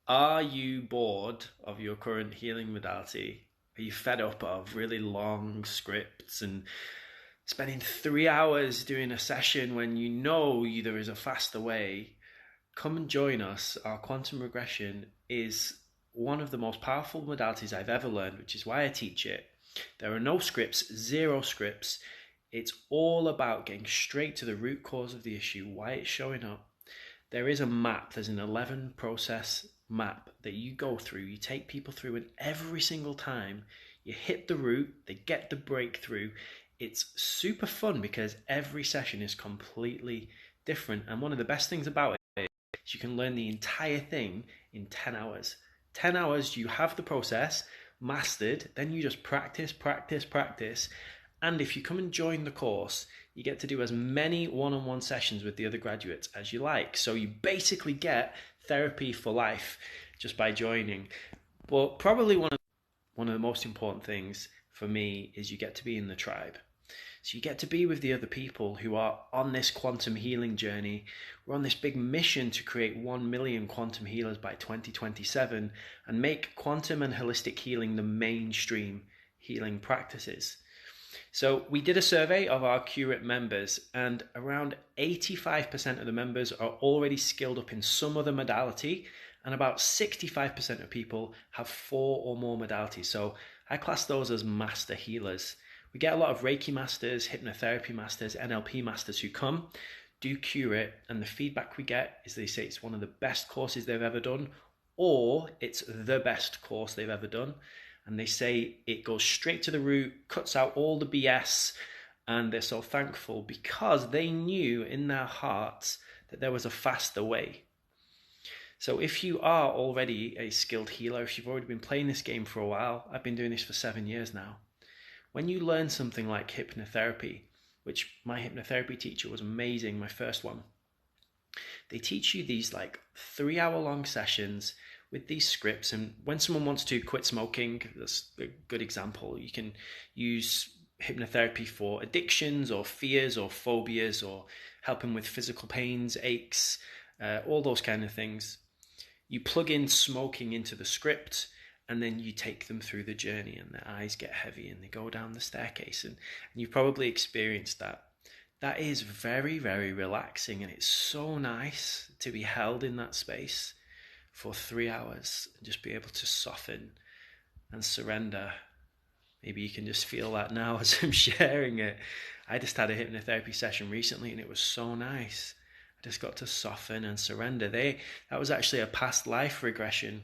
Are you bored of your current healing modality? Are you fed up of really long scripts and spending 3 hours doing a session when you know there is a faster way? Come and join us. Our quantum regression is one of the most powerful modalities I've ever learned, which is why I teach it. There are no scripts, zero scripts. It's all about getting straight to the root cause of the issue, why it's showing up. There is a map, there's an 11 process map that you go through, you take people through, and every single time you hit the root, they get the breakthrough. It's super fun because every session is completely different. And one of the best things about it is you can learn the entire thing in 10 hours. 10 hours, you have the process mastered, then you just practice, practice, practice. And if you come and join the course, you get to do as many one-on-one sessions with the other graduates as you like. So you basically get therapy for life just by joining. But probably one of the most important things for me is you get to be in the tribe. So you get to be with the other people who are on this quantum healing journey. We're on this big mission to create 1 million quantum healers by 2027 and make quantum and holistic healing the mainstream healing practices. So we did a survey of our Q-RIT members, and around 85% of the members are already skilled up in some other modality, and about 65% of people have 4 or more modalities. So I class those as master healers. We get a lot of Reiki masters, hypnotherapy masters, NLP masters who come, do Q-RIT, and the feedback we get is they say it's one of the best courses they've ever done, or it's the best course they've ever done. And they say it goes straight to the root, cuts out all the BS, and they're so thankful because they knew in their hearts that there was a faster way. So if you are already a skilled healer, if you've already been playing this game for a while, I've been doing this for 7 years now. When you learn something like hypnotherapy, which my hypnotherapy teacher was amazing, my first one, they teach you these like 3-hour long sessions with these scripts. And when someone wants to quit smoking, that's a good example. You can use hypnotherapy for addictions or fears or phobias or helping with physical pains, aches, all those kind of things. You plug in smoking into the script and then you take them through the journey and their eyes get heavy and they go down the staircase. And you've probably experienced that. That is very, very relaxing, and it's so nice to be held in that space for 3 hours and just be able to soften and surrender. Maybe you can just feel that now as I'm sharing it. I just had a hypnotherapy session recently and it was so nice. I just got to soften and surrender. That was actually a past life regression.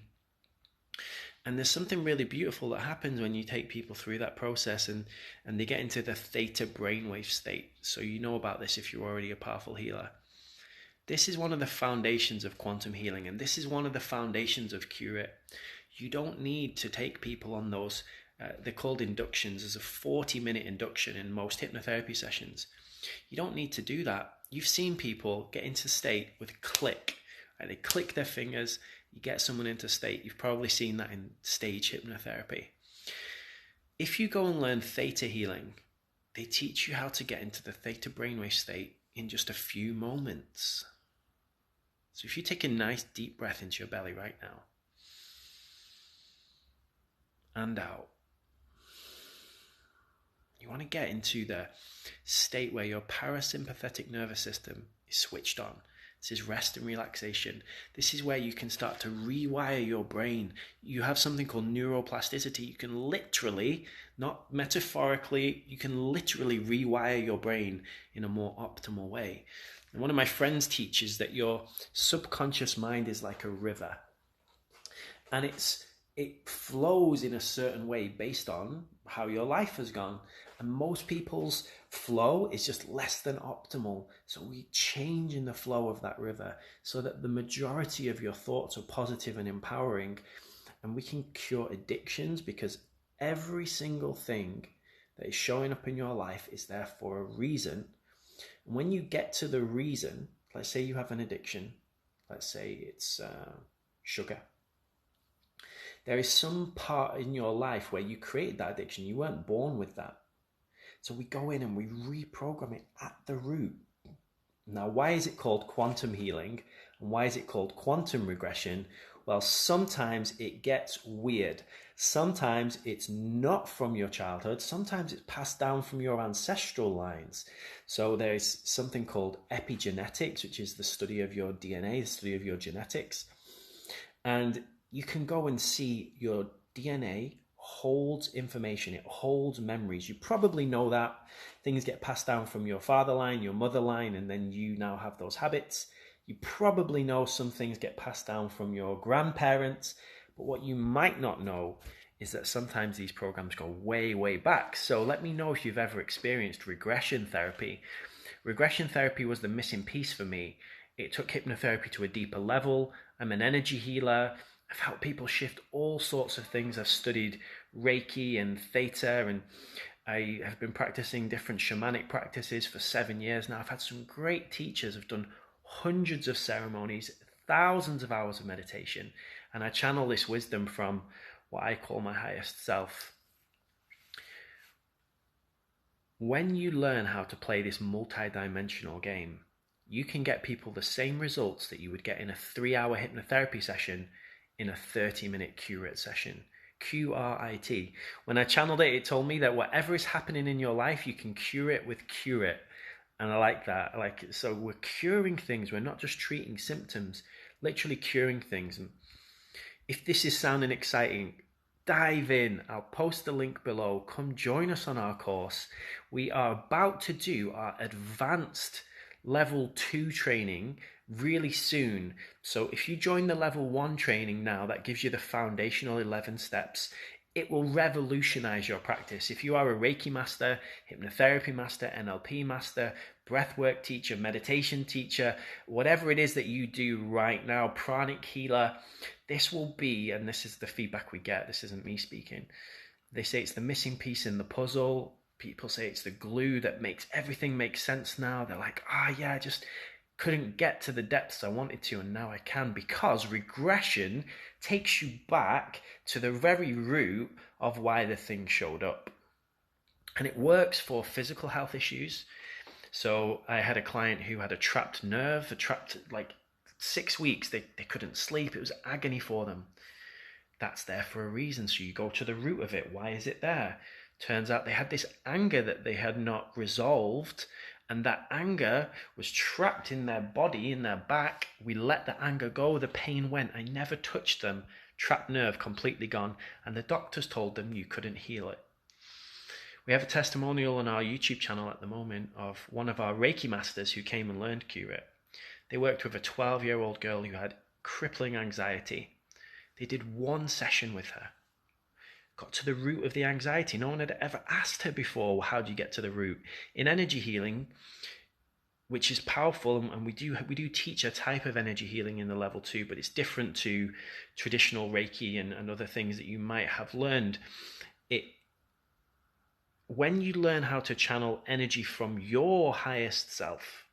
And there's something really beautiful that happens when you take people through that process and they get into the theta brainwave state. So you know about this if you're already a powerful healer. This is one of the foundations of quantum healing, and this is one of the foundations of Q-RIT. You don't need to take people on those, they're called inductions. There's a 40-minute induction in most hypnotherapy sessions. You don't need to do that. You've seen people get into state with a click. Right? They click their fingers, you get someone into state. You've probably seen that in stage hypnotherapy. If you go and learn theta healing, they teach you how to get into the theta brainwave state in just a few moments. So if you take a nice deep breath into your belly right now, and out, you want to get into the state where your parasympathetic nervous system is switched on. This is rest and relaxation. This is where you can start to rewire your brain. You have something called neuroplasticity. You can literally, not metaphorically, you can literally rewire your brain in a more optimal way. And one of my friends teaches that your subconscious mind is like a river. And it flows in a certain way based on how your life has gone. And most people's flow is just less than optimal. So we change in the flow of that river so that the majority of your thoughts are positive and empowering. And we can cure addictions because every single thing that is showing up in your life is there for a reason. And when you get to the reason, let's say you have an addiction, let's say it's sugar. There is some part in your life where you created that addiction. You weren't born with that. So we go in and we reprogram it at the root. Now, why is it called quantum healing? And why is it called quantum regression? Well, sometimes it gets weird. Sometimes it's not from your childhood. Sometimes it's passed down from your ancestral lines. So there's something called epigenetics, which is the study of your DNA, the study of your genetics. And you can go and see your DNA holds information, it holds memories. You probably know that things get passed down from your father line, your mother line, and then you now have those habits. You probably know some things get passed down from your grandparents, but what you might not know is that sometimes these programs go way, way back. So let me know if you've ever experienced regression therapy. Regression therapy was the missing piece for me. It took hypnotherapy to a deeper level. I'm an energy healer. I've helped people shift all sorts of things. I've studied Reiki and Theta, and I have been practicing different shamanic practices for 7 years now. I've had some great teachers. I've done hundreds of ceremonies, thousands of hours of meditation, and I channel this wisdom from what I call my highest self. When you learn how to play this multi-dimensional game, you can get people the same results that you would get in a 3-hour hypnotherapy session in a 30-minute Q-RIT session. Q-R-I-T. When I channeled it, it told me that whatever is happening in your life, you can cure it with Q-RIT. And I like that. So we're curing things. We're not just treating symptoms, literally curing things. And if this is sounding exciting, dive in. I'll post the link below. Come join us on our course. We are about to do our advanced level 2 training really soon. So if you join the level 1 training now, that gives you the foundational 11 steps. It will revolutionize your practice. If you are a Reiki master, hypnotherapy master, NLP master, breathwork teacher, meditation teacher, whatever it is that you do right now, pranic healer, this will be, and this is the feedback we get, this isn't me speaking, they say it's the missing piece in the puzzle. People say it's the glue that makes everything make sense now. They're like, yeah, I just couldn't get to the depths I wanted to, and now I can, because regression takes you back to the very root of why the thing showed up. And it works for physical health issues. So I had a client who had a trapped nerve, like 6 weeks. They couldn't sleep. It was agony for them. That's there for a reason. So you go to the root of it. Why is it there? Turns out they had this anger that they had not resolved, and that anger was trapped in their body, in their back. We let the anger go, the pain went. I never touched them. Trapped nerve, completely gone. And the doctors told them you couldn't heal it. We have a testimonial on our YouTube channel at the moment of one of our Reiki masters who came and learned Q-RIT. They worked with a 12-year-old girl who had crippling anxiety. They did 1 session with her. Got to the root of the anxiety. No one had ever asked her before, how do you get to the root? In energy healing, which is powerful, and we do teach a type of energy healing in the level 2, but it's different to traditional Reiki and other things that you might have learned. When you learn how to channel energy from your highest self,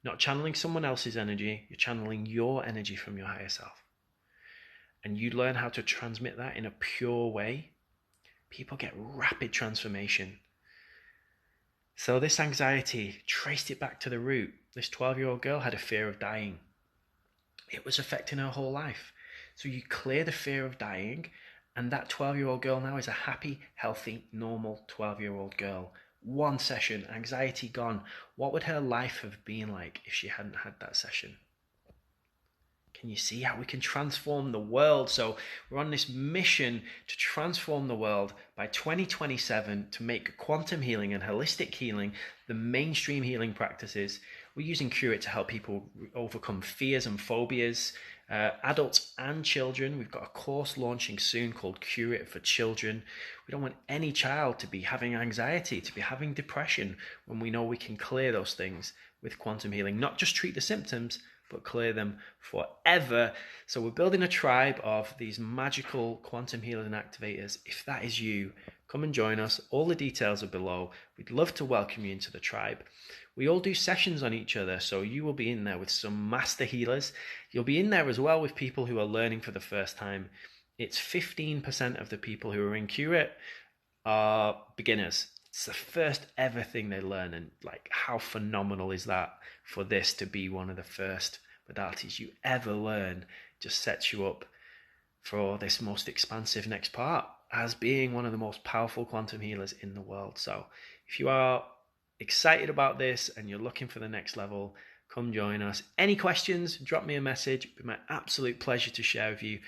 not channeling someone else's energy, you're channeling your energy from your higher self, and you learn how to transmit that in a pure way, people get rapid transformation. So this anxiety, traced it back to the root. This 12-year-old girl had a fear of dying. It was affecting her whole life. So you clear the fear of dying, and that 12-year-old girl now is a happy, healthy, normal 12-year-old girl. 1 session, anxiety gone. What would her life have been like if she hadn't had that session? Can you see how we can transform the world? So we're on this mission to transform the world by 2027 to make quantum healing and holistic healing the mainstream healing practices. We're using Q-RIT to help people overcome fears and phobias, adults and children. We've got a course launching soon called Q-RIT for Children. We don't want any child to be having anxiety, to be having depression, when we know we can clear those things with quantum healing. Not just treat the symptoms, but clear them forever. So we're building a tribe of these magical quantum healers and activators. If that is you, come and join us. All the details are below. We'd love to welcome you into the tribe. We all do sessions on each other, so you will be in there with some master healers. You'll be in there as well with people who are learning for the first time. It's 15% of the people who are in Q-RIT are beginners. It's the first ever thing they learn, and like, how phenomenal is that for this to be one of the first modalities you ever learn just sets you up for this most expansive next part as being one of the most powerful quantum healers in the world. So if you are excited about this and you're looking for the next level, come join us. Any questions, drop me a message. It'd be my absolute pleasure to share with you.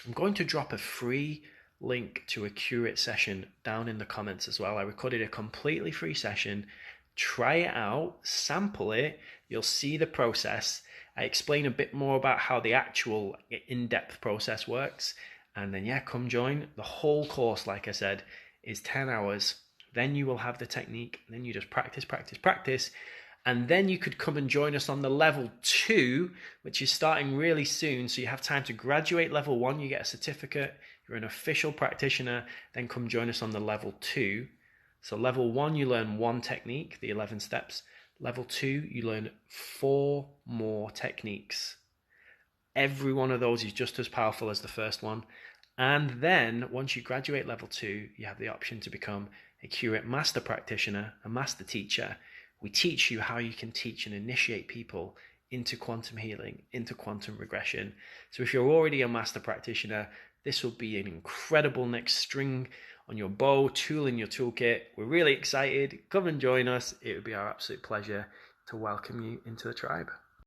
I'm going to drop a free link to a Q-RIT session down in the comments as well. I recorded a completely free session. Try it out, sample it. You'll see the process. I explain a bit more about how the actual in-depth process works. And then, yeah, come join. The whole course, like I said, is 10 hours. Then you will have the technique. And then you just practice, practice, practice. And then you could come and join us on the level 2, which is starting really soon. So you have time to graduate level 1. You get a certificate. You're an official practitioner. Then come join us on the level 2. So level 1, you learn 1 technique, the 11 steps. Level 2, you learn 4 more techniques. Every one of those is just as powerful as the first one. And then once you graduate level 2, you have the option to become a Q-RIT master practitioner, a master teacher. We teach you how you can teach and initiate people into quantum healing, into quantum regression. So if you're already a master practitioner, this will be an incredible next string on your bow, tool in your toolkit. We're really excited. Come and join us. It would be our absolute pleasure to welcome you into the tribe.